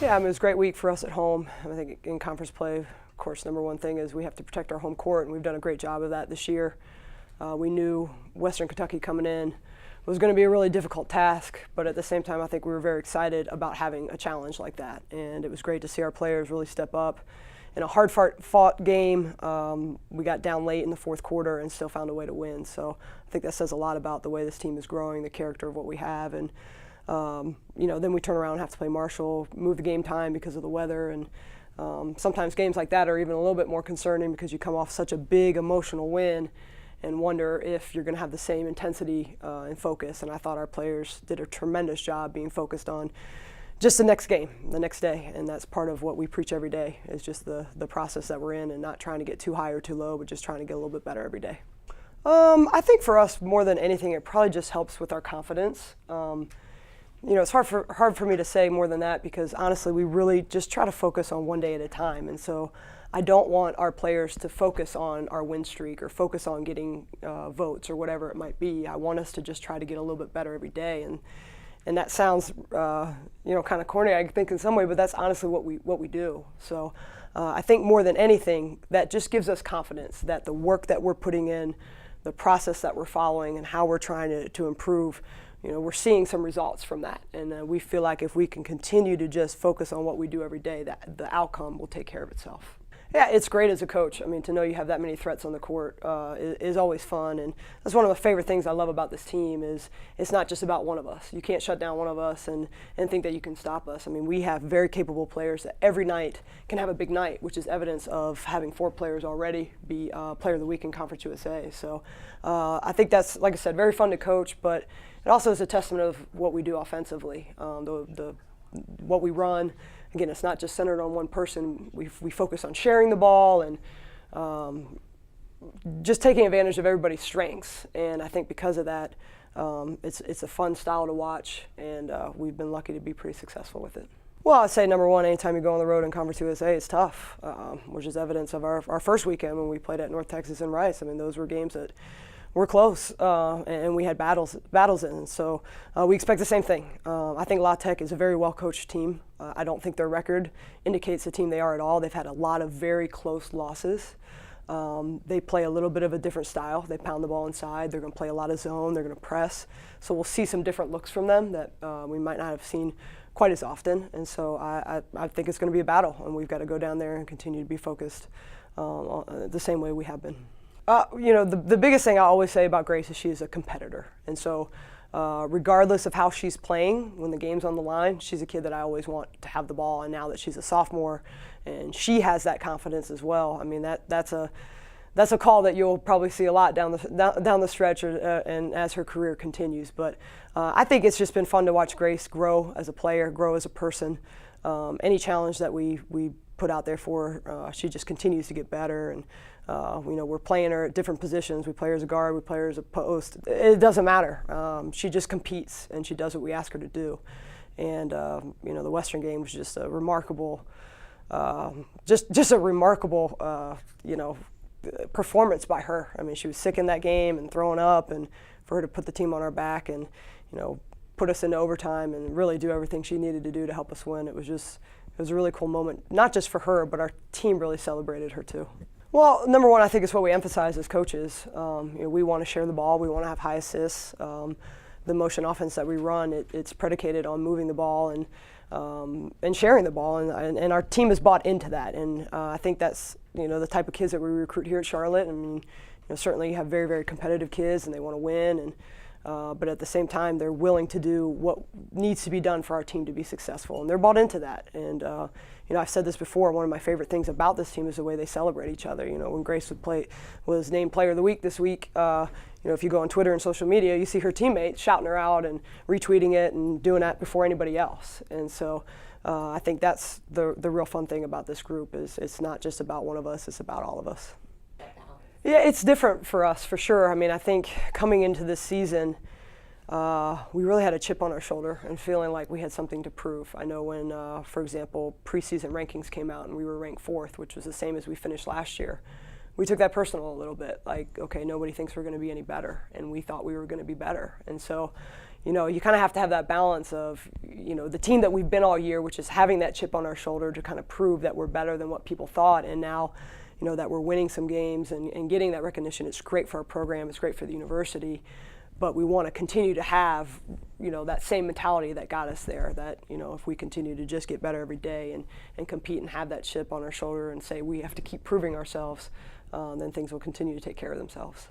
Yeah, I mean, it was a great week for us at home. I think in conference play, of course, number one thing is we have to protect our home court, and we've done a great job of that this year. We knew Western Kentucky coming in was going to be a really difficult task, but at the same time, I think we were very excited about having a challenge like that. And it was great to see our players really step up. In a hard-fought game, we got down late in the fourth quarter and still found a way to win. So I think that says a lot about the way this team is growing, the character of what we have. And then we turn around and have to play Marshall, move the game time because of the weather. And sometimes games like that are even a little bit more concerning because you come off such a big emotional win and wonder if you're going to have the same intensity and focus. And I thought our players did a tremendous job being focused on just the next game, the next day. And that's part of what we preach every day, is just the process that we're in and not trying to get too high or too low, but just trying to get a little bit better every day. I think for us, more than anything, it probably just helps with our confidence. It's hard for me to say more than that because honestly, we really just try to focus on one day at a time. And so I don't want our players to focus on our win streak or focus on getting votes or whatever it might be. I want us to just try to get a little bit better every day. And that sounds, kind of corny, I think, in some way, but that's honestly what we do. So I think more than anything, that just gives us confidence that the work that we're putting in, the process that we're following, and how we're trying to improve, we're seeing some results from that. And we feel like if we can continue to just focus on what we do every day, that the outcome will take care of itself. Yeah, it's great as a coach. I mean, to know you have that many threats on the court is always fun. And that's one of the favorite things I love about this team is it's not just about one of us. You can't shut down one of us and think that you can stop us. I mean, we have very capable players that every night can have a big night, which is evidence of having 4 players already be Player of the Week in Conference USA. So I think that's, like I said, very fun to coach, but it also is a testament of what we do offensively, what we run. Again, it's not just centered on one person. We focus on sharing the ball and just taking advantage of everybody's strengths. And I think because of that, it's a fun style to watch, and we've been lucky to be pretty successful with it. Well, I'd say number one, anytime you go on the road in Conference USA, it's tough, which is evidence of our first weekend when we played at North Texas and Rice. I mean, those were games that were close, and we had battles in. So we expect the same thing. I think La Tech is a very well-coached team. I don't think their record indicates the team they are at all. They've had a lot of very close losses. They play a little bit of a different style. They pound the ball inside. They're going to play a lot of zone. They're going to press. So we'll see some different looks from them that we might not have seen quite as often. And so I think it's going to be a battle, and we've got to go down there and continue to be focused the same way we have been. The biggest thing I always say about Grace is she is a competitor. And so regardless of how she's playing, when the game's on the line, she's a kid that I always want to have the ball. And now that she's a sophomore and she has that confidence as well, I mean, that's a call that you'll probably see a lot down the stretch and as her career continues. But I think it's just been fun to watch Grace grow as a player, grow as a person. Any challenge that we put out there for her, she just continues to get better. And we're playing her at different positions. We play her as a guard, we play her as a post. It doesn't matter. She just competes and she does what we ask her to do. And the Western game was just a remarkable, performance by her. I mean, she was sick in that game and throwing up, and for her to put the team on her back and put us into overtime and really do everything she needed to do to help us win. It was a really cool moment, not just for her, but our team really celebrated her too. Well, number one, I think it's what we emphasize as coaches. We want to share the ball. We want to have high assists. The motion offense that we run, it's predicated on moving the ball and sharing the ball, and our team has bought into that. And I think that's the type of kids that we recruit here at Charlotte. I mean, certainly you have very, very competitive kids, and they want to win. But at the same time, they're willing to do what needs to be done for our team to be successful, and they're bought into that. And I've said this before. One of my favorite things about this team is the way they celebrate each other. When Grace was named Player of the Week this week, if you go on Twitter and social media, you see her teammates shouting her out and retweeting it and doing that before anybody else. And so I think that's the real fun thing about this group is it's not just about one of us; it's about all of us. Yeah, it's different for us, for sure. I mean, I think coming into this season, we really had a chip on our shoulder and feeling like we had something to prove. I know when, for example, preseason rankings came out and we were ranked 4th, which was the same as we finished last year. we took that personal a little bit. Like, okay, nobody thinks we're going to be any better, and we thought we were going to be better. And so, you know, you kind of have to have that balance of, you know, the team that we've been all year, which is having that chip on our shoulder to kind of prove that we're better than what people thought. And now, you know, that we're winning some games and getting that recognition. It's great for our program. It's great for the university. But we want to continue to have, you know, that same mentality that got us there, that, you know, if we continue to just get better every day and compete and have that chip on our shoulder and say we have to keep proving ourselves, then things will continue to take care of themselves.